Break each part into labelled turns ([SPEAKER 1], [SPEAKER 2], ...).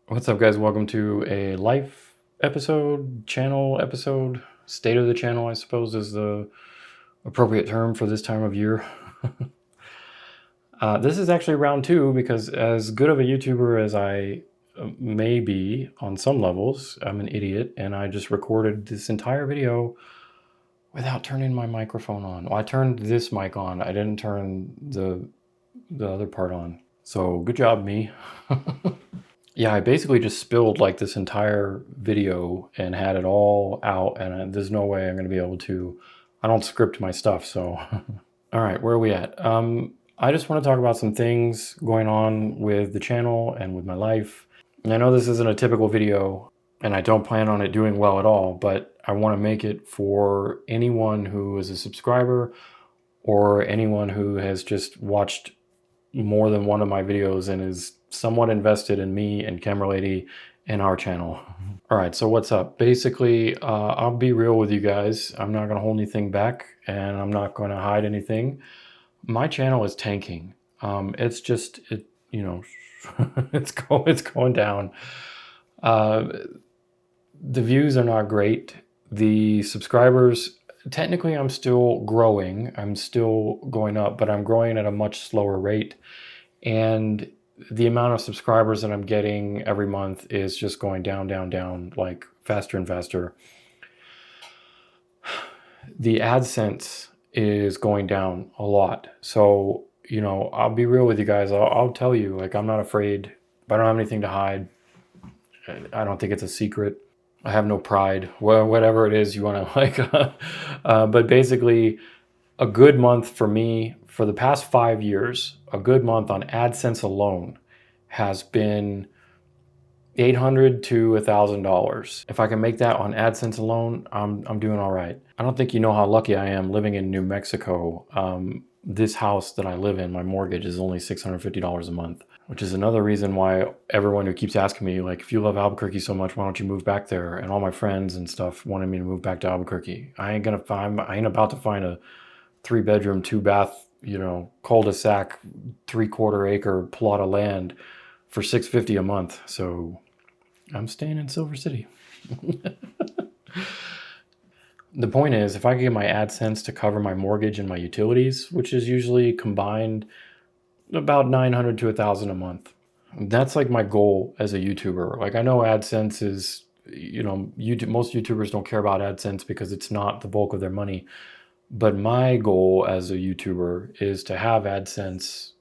[SPEAKER 1] What's up, guys? Welcome to a life episode, channel episode. State of the channel, I suppose, is the appropriate term for this time of year. This is actually round two because, as good of a YouTuber as I may be on some levels, I'm an idiot and I just recorded this entire video without turning my microphone on. Well, I turned this mic on. I didn't turn the other part on. So good job, me. Yeah, I basically just spilled like this entire video and had it all out, and there's no way I'm going to be able to. I don't script my stuff, so. All right, where are we at? I just want to talk about some things going on with the channel and with my life. And I know this isn't a typical video, and I don't plan on it doing well at all, but I want to make it for anyone who is a subscriber or anyone who has just watched more than one of my videos and is somewhat invested in me and Camera Lady and our channel. All right, so what's up? Basically, I'll be real with you guys. I'm not gonna hold anything back and I'm not gonna hide anything. My channel is tanking. It's just, it's going down. The views are not great. The subscribers, technically I'm still growing. I'm still going up, but I'm growing at a much slower rate. And the amount of subscribers that I'm getting every month is just going down, down, down, like faster and faster. The AdSense is going down a lot. So, I'll be real with you guys. I'll tell you, like, I'm not afraid, but I don't have anything to hide. I don't think it's a secret. I have no pride. Well, whatever it is you want to like. But basically, a good month for me for the past 5 years, a good month on AdSense alone has been $800 to $1,000. If I can make that on AdSense alone, I'm doing all right. I don't think you know how lucky I am living in New Mexico. This house that I live in, my mortgage is only $650 a month, which is another reason why everyone who keeps asking me, like, if you love Albuquerque so much, why don't you move back there? And all my friends and stuff wanted me to move back to Albuquerque. I ain't about to find a 3-bedroom, 2-bath, cul-de-sac, 3/4 acre plot of land for $650 a month. So I'm staying in Silver City. The point is, if I can get my AdSense to cover my mortgage and my utilities, which is usually combined about $900 to $1,000 a month, that's like my goal as a YouTuber. Like, I know AdSense is, most YouTubers don't care about AdSense because it's not the bulk of their money. But my goal as a YouTuber is to have AdSense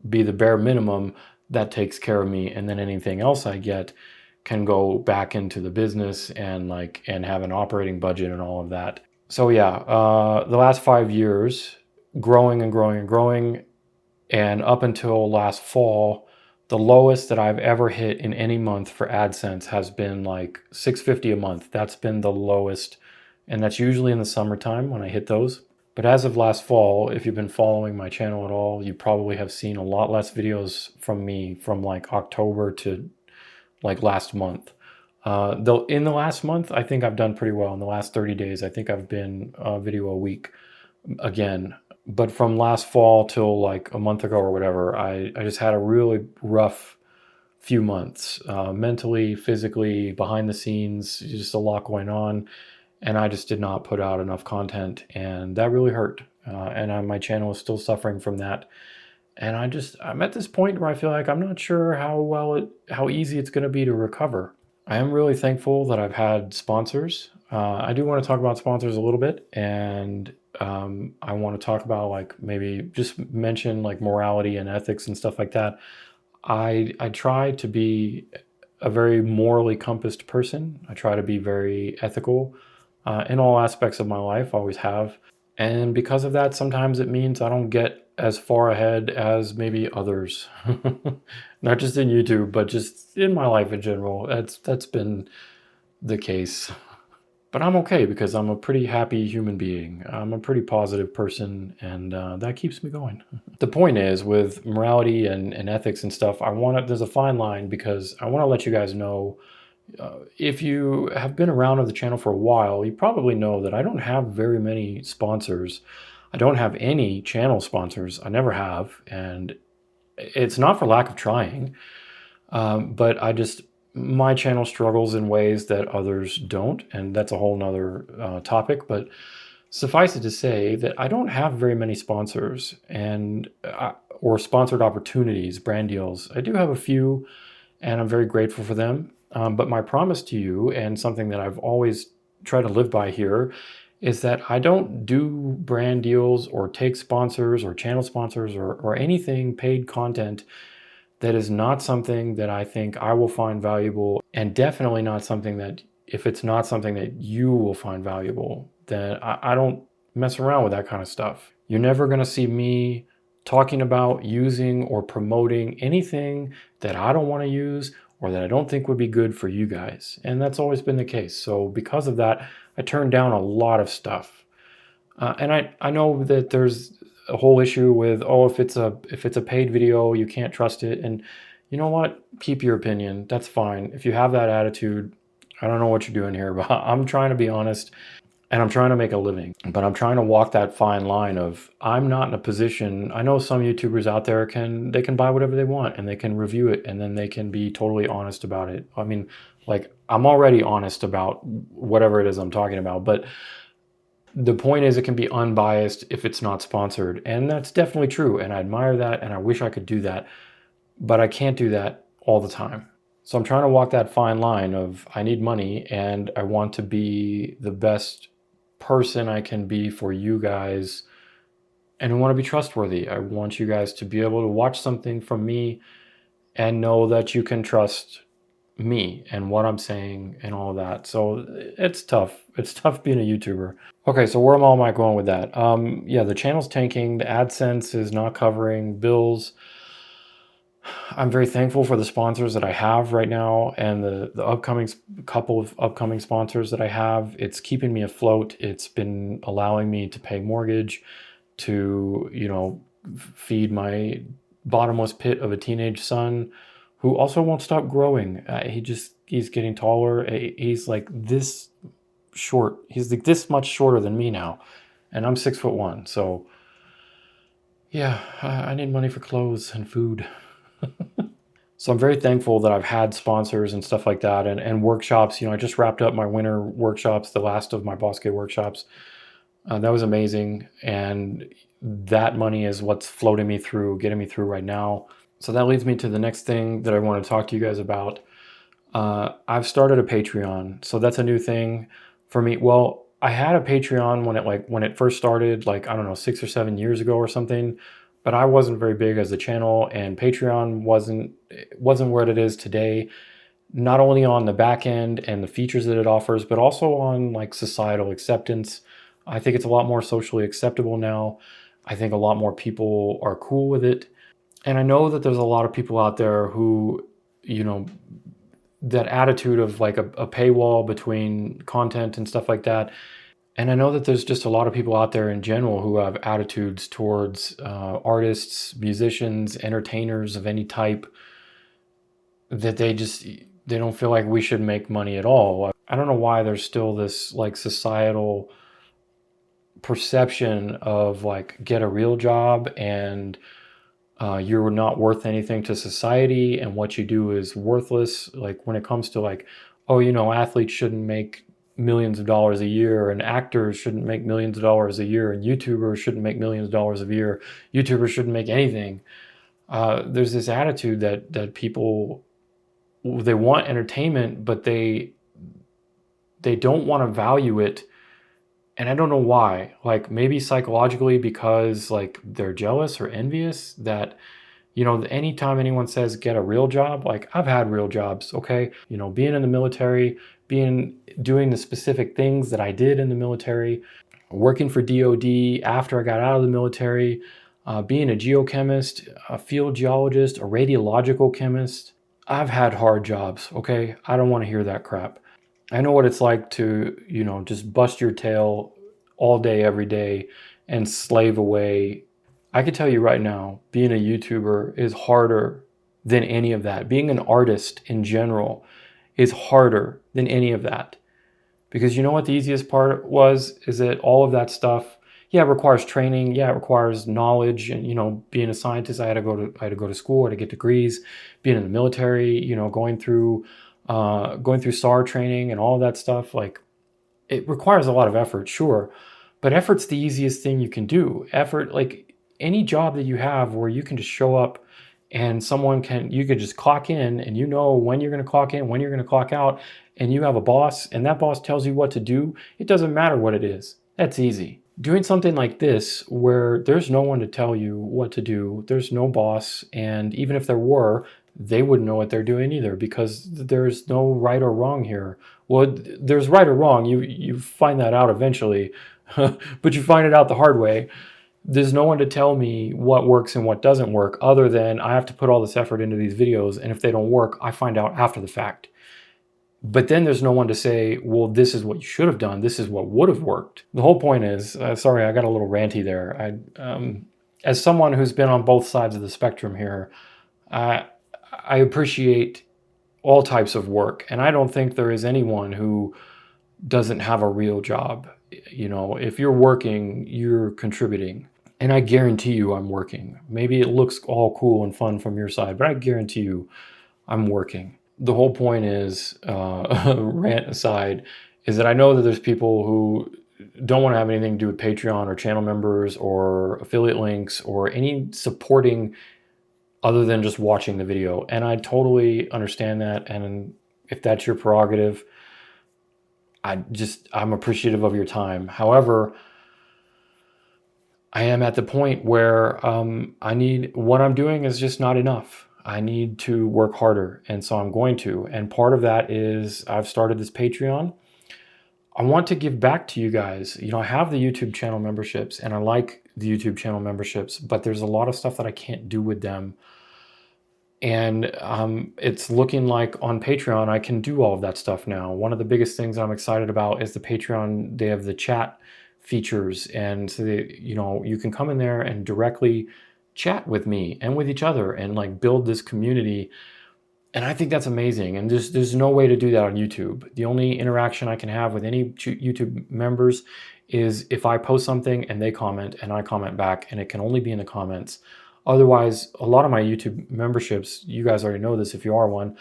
[SPEAKER 1] be the bare minimum that takes care of me, and then anything else I get can go back into the business and have an operating budget and all of that. So yeah, the last 5 years, growing and growing and growing, and up until last fall, the lowest that I've ever hit in any month for AdSense has been like $650 a month. That's been the lowest, and that's usually in the summertime when I hit those. But as of last fall, if you've been following my channel at all, you probably have seen a lot less videos from me from like October to like last month. Though in the last month, I think I've done pretty well. In the last 30 days, I think I've been a video a week again. But from last fall till like a month ago or whatever, I just had a really rough few months, mentally, physically, behind the scenes, just a lot going on. And I just did not put out enough content, and that really hurt. My channel is still suffering from that. And I'm at this point where I feel like I'm not sure how easy it's going to be to recover. I am really thankful that I've had sponsors. I do want to talk about sponsors a little bit, and I want to talk about, like, maybe just mention like morality and ethics and stuff like that. I try to be a very morally compassed person. I try to be very ethical in all aspects of my life, always have. And because of that, sometimes it means I don't get as far ahead as maybe others. Not just in YouTube, but just in my life in general. That's been the case. But I'm okay because I'm a pretty happy human being. I'm a pretty positive person, and that keeps me going. The point is, with morality and ethics and stuff, there's a fine line, because I want to let you guys know, if you have been around on the channel for a while, you probably know that I don't have very many sponsors. I don't have any channel sponsors. I never have. And it's not for lack of trying, but I just my channel struggles in ways that others don't, and that's a whole nother topic. But suffice it to say that I don't have very many sponsors and or sponsored opportunities, brand deals. I do have a few, and I'm very grateful for them. But my promise to you, and something that I've always tried to live by here, is that I don't do brand deals or take sponsors or channel sponsors or anything paid content that is not something that I think I will find valuable, and definitely not something that, if it's not something that you will find valuable, then I don't mess around with that kind of stuff. You're never going to see me talking about, using, or promoting anything that I don't want to use or that I don't think would be good for you guys. And that's always been the case. So because of that, I turn down a lot of stuff. And I know that there's a whole issue with, oh, if it's a paid video, you can't trust it. And you know what? Keep your opinion. That's fine. If you have that attitude, I don't know what you're doing here, but I'm trying to be honest, and I'm trying to make a living. But I'm trying to walk that fine line of, I'm not in a position. I know some YouTubers out there can buy whatever they want and they can review it and then they can be totally honest about it. I mean, like, I'm already honest about whatever it is I'm talking about, but the point is, it can be unbiased if it's not sponsored. And that's definitely true. And I admire that. And I wish I could do that. But I can't do that all the time. So I'm trying to walk that fine line of, I need money and I want to be the best person I can be for you guys. And I want to be trustworthy. I want you guys to be able to watch something from me and know that you can trust me and what I'm saying and all of that. So it's tough. It's tough being a YouTuber. Okay, so where am I going with that? Yeah, the channel's tanking. The AdSense is not covering bills. I'm very thankful for the sponsors that I have right now and the upcoming couple of upcoming sponsors that I have. It's keeping me afloat. It's been allowing me to pay mortgage, to, feed my bottomless pit of a teenage son who also won't stop growing. He's getting taller. He's like this short. He's like this much shorter than me now, and I'm 6'1". So yeah, I need money for clothes and food. So I'm very thankful that I've had sponsors and stuff like that, and workshops. I just wrapped up my winter workshops, the last of my Boss Kid workshops. That was amazing, and that money is what's floating me through, getting me through right now. So that leads me to the next thing that I want to talk to you guys about. I've started a Patreon, so that's a new thing for me. Well, I had a Patreon when it first started, I don't know, 6 or 7 years ago or something, but I wasn't very big as a channel, and Patreon wasn't where it is today. Not only on the back end and the features that it offers, but also on societal acceptance. I think it's a lot more socially acceptable now. I think a lot more people are cool with it. And I know that there's a lot of people out there who, that attitude of a paywall between content and stuff like that. And I know that there's just a lot of people out there in general who have attitudes towards artists, musicians, entertainers of any type, that they don't feel like we should make money at all. I don't know why there's still this societal perception of get a real job and you're not worth anything to society and what you do is worthless. When it comes to athletes shouldn't make millions of dollars a year, and actors shouldn't make millions of dollars a year, and YouTubers shouldn't make millions of dollars a year. YouTubers shouldn't make anything. There's this attitude that people, they want entertainment, but they don't want to value it. And I don't know why. Maybe psychologically because they're jealous or envious that, anytime anyone says get a real job, I've had real jobs, okay? Being in the military, doing the specific things that I did in the military, working for DOD after I got out of the military, being a geochemist, a field geologist, a radiological chemist. I've had hard jobs, okay? I don't want to hear that crap. I know what it's like to, just bust your tail all day, every day, and slave away. I can tell you right now, being a YouTuber is harder than any of that. Being an artist in general is harder than any of that. Because you know what the easiest part is that all of that stuff, yeah, it requires training. Yeah, it requires knowledge. And, being a scientist, I had to go to school, I had to get degrees. Being in the military, going through going through SAR training and all of that stuff. Like, it requires a lot of effort, sure, but effort's the easiest thing you can do. Effort, like any job that you have where you can just show up and you could just clock in and you know when you're going to clock in, when you're going to clock out, and you have a boss and that boss tells you what to do. It doesn't matter what it is. That's easy. Doing something like this where there's no one to tell you what to do, there's no boss, and even if there were, they wouldn't know what they're doing either, because there's no right or wrong here. Well, there's right or wrong. You find that out eventually, but you find it out the hard way. There's no one to tell me what works and what doesn't work, other than I have to put all this effort into these videos, and if they don't work, I find out after the fact. But then there's no one to say, well, this is what you should have done. This is what would have worked. The whole point is, sorry, I got a little ranty there. As someone who's been on both sides of the spectrum here, I appreciate all types of work. And I don't think there is anyone who doesn't have a real job. You know, if you're working, you're contributing. And I guarantee you I'm working. Maybe it looks all cool and fun from your side, but I guarantee you I'm working. The whole point is, rant aside, is that I know that there's people who don't want to have anything to do with Patreon or channel members or affiliate links or any supporting other than just watching the video. And I totally understand that. And if that's your prerogative, I'm appreciative of your time. However, I am at the point where what I'm doing is just not enough. I need to work harder, and so I'm going to. And part of that is I've started this Patreon. I want to give back to you guys. You know, I have the YouTube channel memberships, and I like the YouTube channel memberships, but there's a lot of stuff that I can't do with them. And it's looking like on Patreon, I can do all of that stuff now. One of the biggest things I'm excited about is the Patreon. They have the chat features, and so you can come in there and directly chat with me and with each other and like build this community. And I think that's amazing. And there's no way to do that on YouTube. The only interaction I can have with any YouTube members is if I post something and they comment and I comment back, and it can only be in the comments. Otherwise, a lot of my YouTube memberships, you guys already know this if you are one,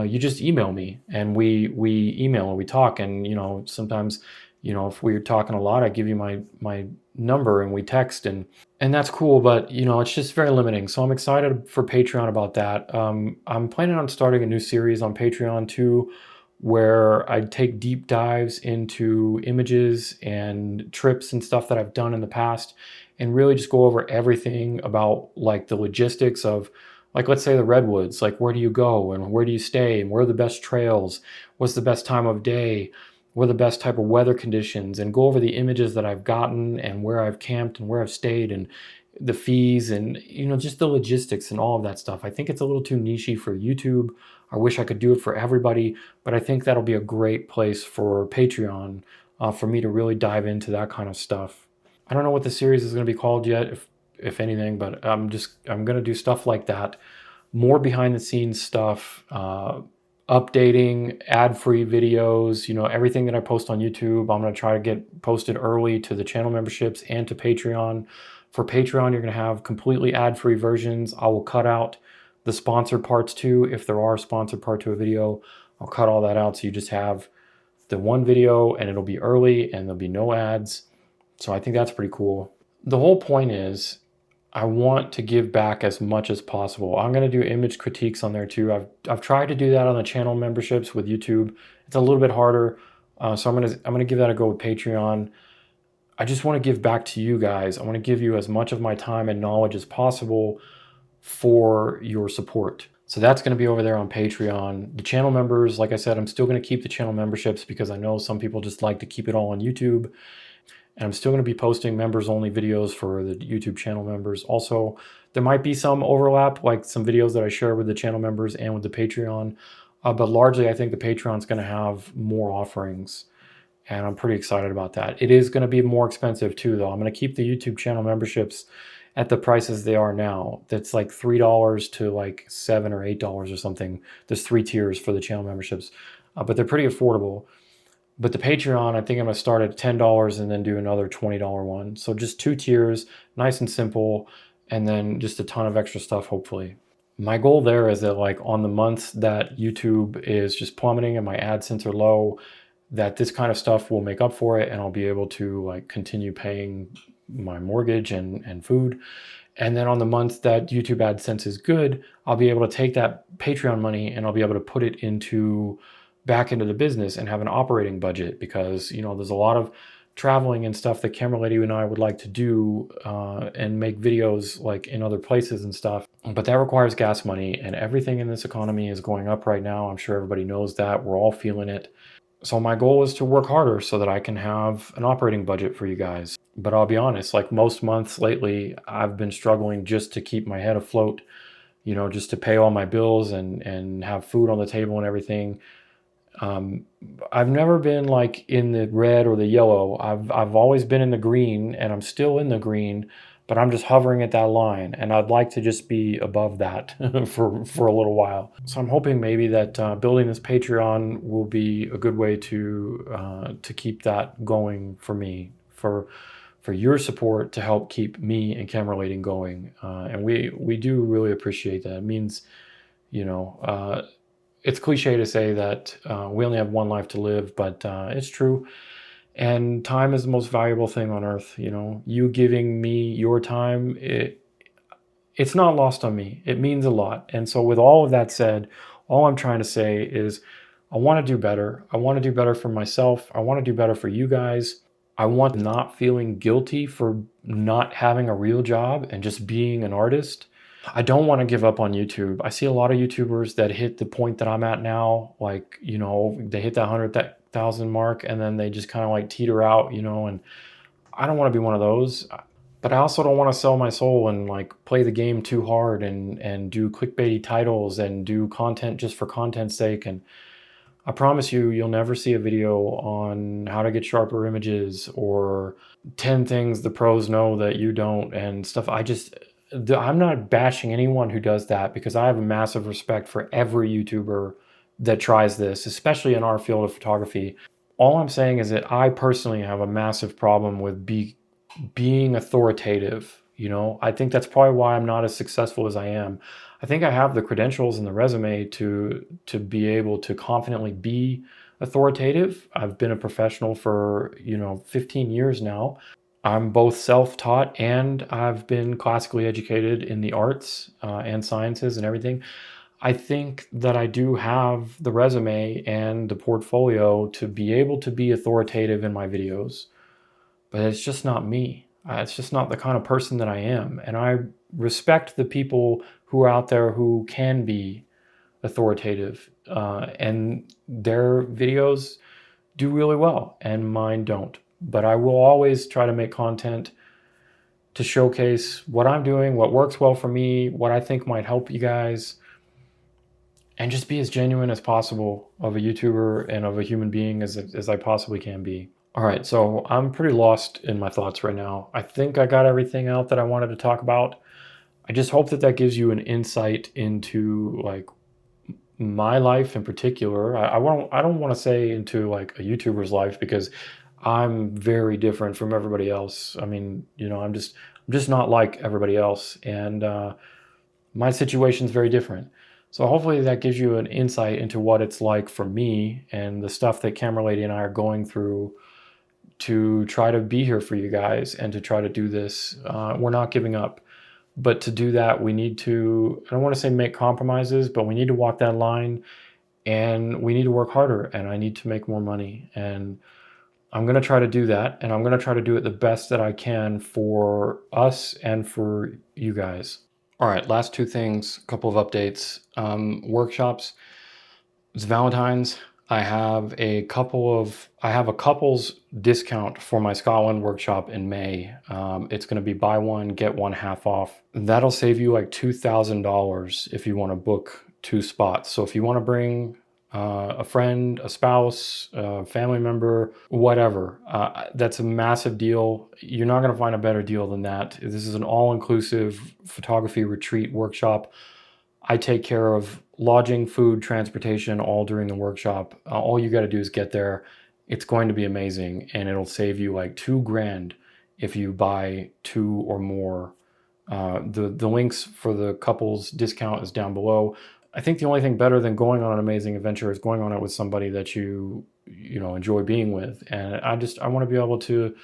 [SPEAKER 1] you just email me and we email and we talk. And, sometimes, if we're talking a lot, I give you my number and we text, and that's cool, but it's just very limiting. So I'm excited for Patreon about that. I'm planning on starting a new series on Patreon too, where I take deep dives into images and trips and stuff that I've done in the past, and really just go over everything about like the logistics of, like, let's say the Redwoods, like where do you go and where do you stay and where are the best trails, what's the best time of day, what are the best type of weather conditions, and go over the images that I've gotten and where I've camped and where I've stayed and the fees and, just the logistics and all of that stuff. I think it's a little too niche-y for YouTube. I wish I could do it for everybody, but I think that'll be a great place for Patreon for me to really dive into that kind of stuff. I don't know what the series is going to be called yet, if anything, but I'm going to do stuff like that, more behind the scenes stuff, updating ad-free videos, everything that I post on YouTube, I'm going to try to get posted early to the channel memberships and to Patreon. For Patreon, you're going to have completely ad-free versions. I will cut out the sponsored parts too. If there are a sponsored part to a video, I'll cut all that out, so you just have the one video and it'll be early and there'll be no ads. So I think that's pretty cool. The whole point is I want to give back as much as possible. I'm going to do image critiques on there too. I've tried to do that on the channel memberships with YouTube. It's a little bit harder. So I'm going to give that a go with Patreon. I just want to give back to you guys. I want to give you as much of my time and knowledge as possible for your support. So that's going to be over there on Patreon. The channel members, like I said, I'm still going to keep the channel memberships because I know some people just like to keep it all on YouTube. And I'm still going to be posting members-only videos for the YouTube channel members. Also, there might be some overlap, like some videos that I share with the channel members and with the Patreon. But largely, I think the Patreon's going to have more offerings. And I'm pretty excited about that. It is going to be more expensive too, though. I'm going to keep the YouTube channel memberships at the prices they are now. That's like $3 to like $7 or $8 or something. There's 3 tiers for the channel memberships. But they're pretty affordable. But the Patreon, I think I'm going to start at $10 and then do another $20 one. So just 2 tiers, nice and simple, and then just a ton of extra stuff, hopefully. My goal there is that like on the months that YouTube is just plummeting and my AdSense are low, that this kind of stuff will make up for it and I'll be able to like continue paying my mortgage and food. And then on the months that YouTube AdSense is good, I'll be able to take that Patreon money and I'll be able to put it back into the business and have an operating budget, because there's a lot of traveling and stuff that Camera Lady and I would like to do and make videos like in other places and stuff. But that requires gas money, and everything in this economy is going up right now. I'm sure everybody knows that. We're all feeling it. So my goal is to work harder so that I can have an operating budget for you guys. But I'll be honest, like most months lately, I've been struggling just to keep my head afloat, just to pay all my bills and have food on the table and everything. I've never been like in the red or the yellow. I've always been in the green, and I'm still in the green, but I'm just hovering at that line, and I'd like to just be above that for a little while. So I'm hoping maybe that building this Patreon will be a good way to keep that going for me, for your support to help keep me and Camera Lady going, and we do really appreciate that. It means, it's cliche to say that we only have one life to live, but it's true. And time is the most valuable thing on earth. You giving me your time, it's not lost on me. It means a lot. And so with all of that said, all I'm trying to say is I want to do better. I want to do better for myself. I want to do better for you guys. I want not feeling guilty for not having a real job and just being an artist. I don't want to give up on YouTube. I see a lot of YouTubers that hit the point that I'm at now, like, they hit that 100,000 mark and then they just kind of like teeter out, and I don't want to be one of those. But I also don't want to sell my soul and like play the game too hard and do clickbaity titles and do content just for content's sake. And I promise you'll never see a video on how to get sharper images or 10 things the pros know that you don't and stuff. I'm not bashing anyone who does that, because I have a massive respect for every YouTuber that tries this, especially in our field of photography. All I'm saying is that I personally have a massive problem with being authoritative. I think that's probably why I'm not as successful as I am. I think I have the credentials and the resume to be able to confidently be authoritative. I've been a professional for 15 years now. I'm both self-taught and I've been classically educated in the arts and sciences and everything. I think that I do have the resume and the portfolio to be able to be authoritative in my videos, but it's just not me. It's just not the kind of person that I am. And I respect the people who are out there who can be authoritative, and their videos do really well and mine don't. But I will always try to make content to showcase what I'm doing, what works well for me, what I think might help you guys, and just be as genuine as possible of a YouTuber and of a human being as I possibly can be. All right, so I'm pretty lost in my thoughts right now. I think I got everything out that I wanted to talk about. I just hope that gives you an insight into like my life in particular. I don't want to say into like a YouTuber's life, because I'm very different from everybody else. I mean, I'm just not like everybody else, and my situation's very different. So hopefully that gives you an insight into what it's like for me and the stuff that Camera Lady and I are going through to try to be here for you guys and to try to do this. We're not giving up. But to do that, we need to, I don't want to say make compromises, but we need to walk that line, and we need to work harder, and I need to make more money. And I'm going to try to do that, and I'm going to try to do it the best that I can for us and for you guys. All right, last two things, a couple of updates. Workshops. It's Valentine's. I have a couples discount for my Scotland workshop in May. It's going to be buy one, get one half off. That'll save you like $2,000 if you want to book 2 spots. So if you want to bring a friend, a spouse, a family member, whatever, that's a massive deal. You're not going to find a better deal than that. This is an all-inclusive photography retreat workshop. I take care of lodging, food, transportation, all during the workshop. All you got to do is get there. It's going to be amazing, and it'll save you like $2,000 if you buy 2 or more The links for the couples discount is down below. I think the only thing better than going on an amazing adventure is going on it with somebody that you enjoy being with. And I want to be able to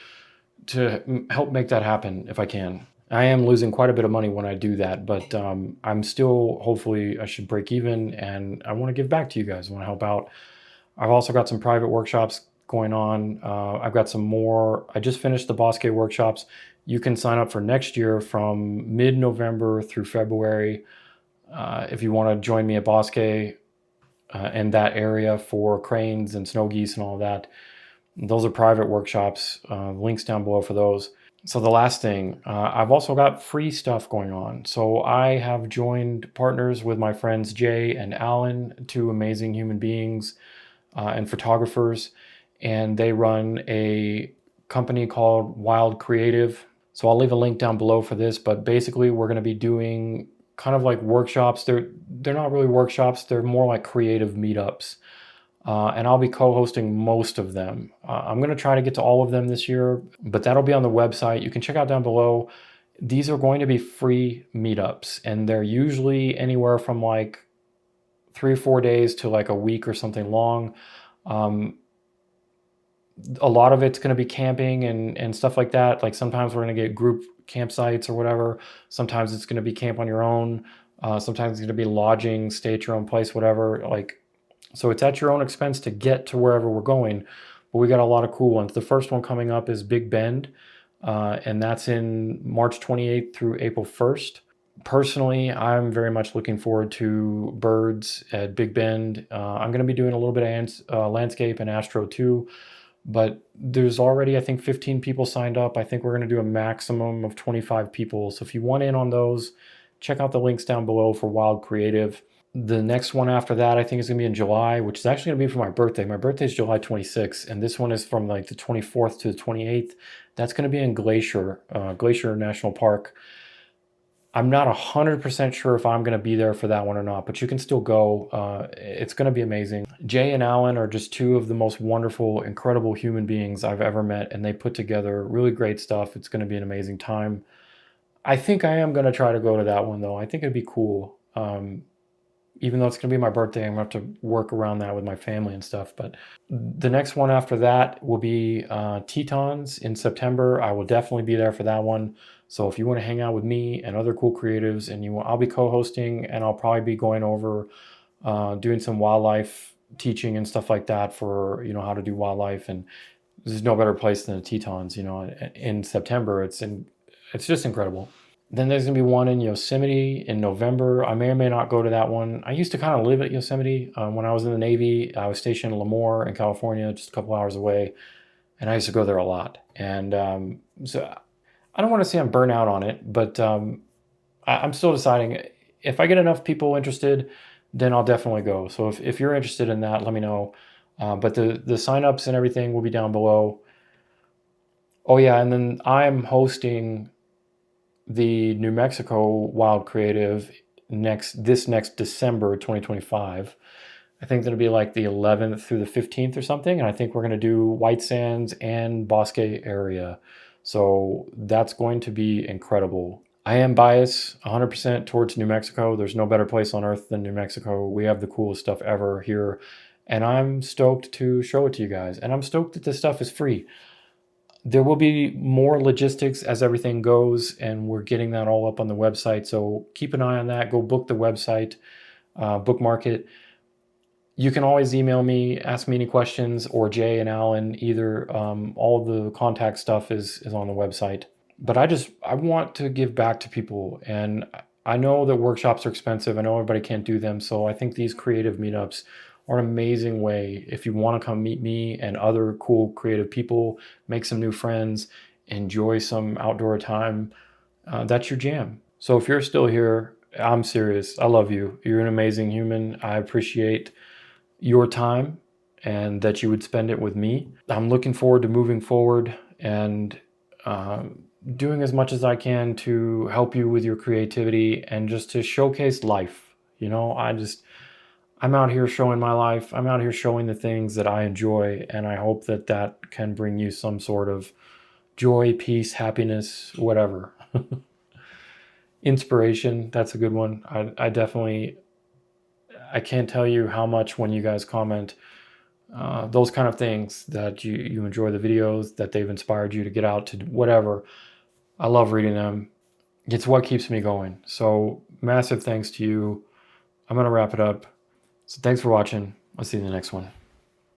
[SPEAKER 1] help make that happen if I can. I am losing quite a bit of money when I do that, but I'm still, hopefully I should break even, and I want to give back to you guys. I want to help out. I've also got some private workshops going on. I've got some more. I just finished the Boss K workshops. You can sign up for next year from mid-November through February. If you want to join me at Boss K in that area for cranes and snow geese and all that. Those are private workshops. Links down below for those. So the last thing, I've also got free stuff going on. So I have joined partners with my friends Jay and Alan, two amazing human beings and photographers, and they run a company called Wild Creative. So I'll leave a link down below for this, but basically we're going to be doing kind of like workshops. They're not really workshops. They're more like creative meetups. And I'll be co-hosting most of them. I'm going to try to get to all of them this year, but that'll be on the website. You can check out down below. These are going to be free meetups, and they're usually anywhere from like 3 or 4 days to like a week or something long. A lot of it's going to be camping and stuff like that. Like sometimes we're going to get group campsites or whatever. Sometimes it's going to be camp on your own. Sometimes it's going to be lodging, stay at your own place, whatever. So it's at your own expense to get to wherever we're going, but we got a lot of cool ones. The first one coming up is Big Bend, and that's in March 28th through April 1st. Personally, I'm very much looking forward to birds at Big Bend. I'm going to be doing a little bit of landscape and astro too, but there's already, I think, 15 people signed up. I think we're going to do a maximum of 25 people. So if you want in on those, check out the links down below for Wild Creative. The next one after that, I think, is going to be in July, which is actually going to be for my birthday. My birthday is July 26th, and this one is from like the 24th to the 28th. That's going to be in Glacier National Park. I'm not 100% sure if I'm going to be there for that one or not, but you can still go. It's going to be amazing. Jay and Alan are just two of the most wonderful, incredible human beings I've ever met, and they put together really great stuff. It's going to be an amazing time. I think I am going to try to go to that one, though. I think it'd be cool. Even though it's going to be my birthday, I'm going to have to work around that with my family and stuff. But the next one after that will be Tetons in September. I will definitely be there for that one. So if you want to hang out with me and other cool creatives, and I'll be co-hosting, and I'll probably be going over doing some wildlife teaching and stuff like that for how to do wildlife. And there's no better place than the Tetons. In September, it's just incredible. Then there's going to be one in Yosemite in November. I may or may not go to that one. I used to kind of live at Yosemite. When I was in the Navy, I was stationed in Lemoore in California, just a couple hours away. And I used to go there a lot. And so I don't want to say I'm burnt out on it, but I'm still deciding. If I get enough people interested, then I'll definitely go. So if you're interested in that, let me know. But the signups and everything will be down below. Oh, yeah, and then I'm hosting the New Mexico Wild Creative this next December 2025. I think that'll be like the 11th through the 15th or something. And I think we're going to do White Sands and Bosque area. So that's going to be incredible. I am biased 100% towards New Mexico. There's no better place on earth than New Mexico. We have the coolest stuff ever here. And I'm stoked to show it to you guys. And I'm stoked that this stuff is free. There will be more logistics as everything goes, and we're getting that all up on the website. So keep an eye on that. Go book the website, bookmark it. You can always email me, ask me any questions, or Jay and Alan, either. All of the contact stuff is on the website. But I want to give back to people, and I know that workshops are expensive. I know everybody can't do them. So I think these creative meetups are an amazing way if you want to come meet me and other cool creative people, make some new friends, enjoy some outdoor time. That's your jam. So if you're still here, I'm serious. I love you. You're an amazing human. I appreciate your time and that you would spend it with me. I'm looking forward to moving forward and doing as much as I can to help you with your creativity and just to showcase life. I'm out here showing my life. I'm out here showing the things that I enjoy, and I hope that can bring you some sort of joy, peace, happiness, whatever. Inspiration, that's a good one. I definitely, I can't tell you how much when you guys comment those kind of things, that you enjoy the videos, that they've inspired you to get out to whatever. I love reading them. It's what keeps me going. So massive thanks to you. I'm going to wrap it up. So thanks for watching. I'll see you in the next one.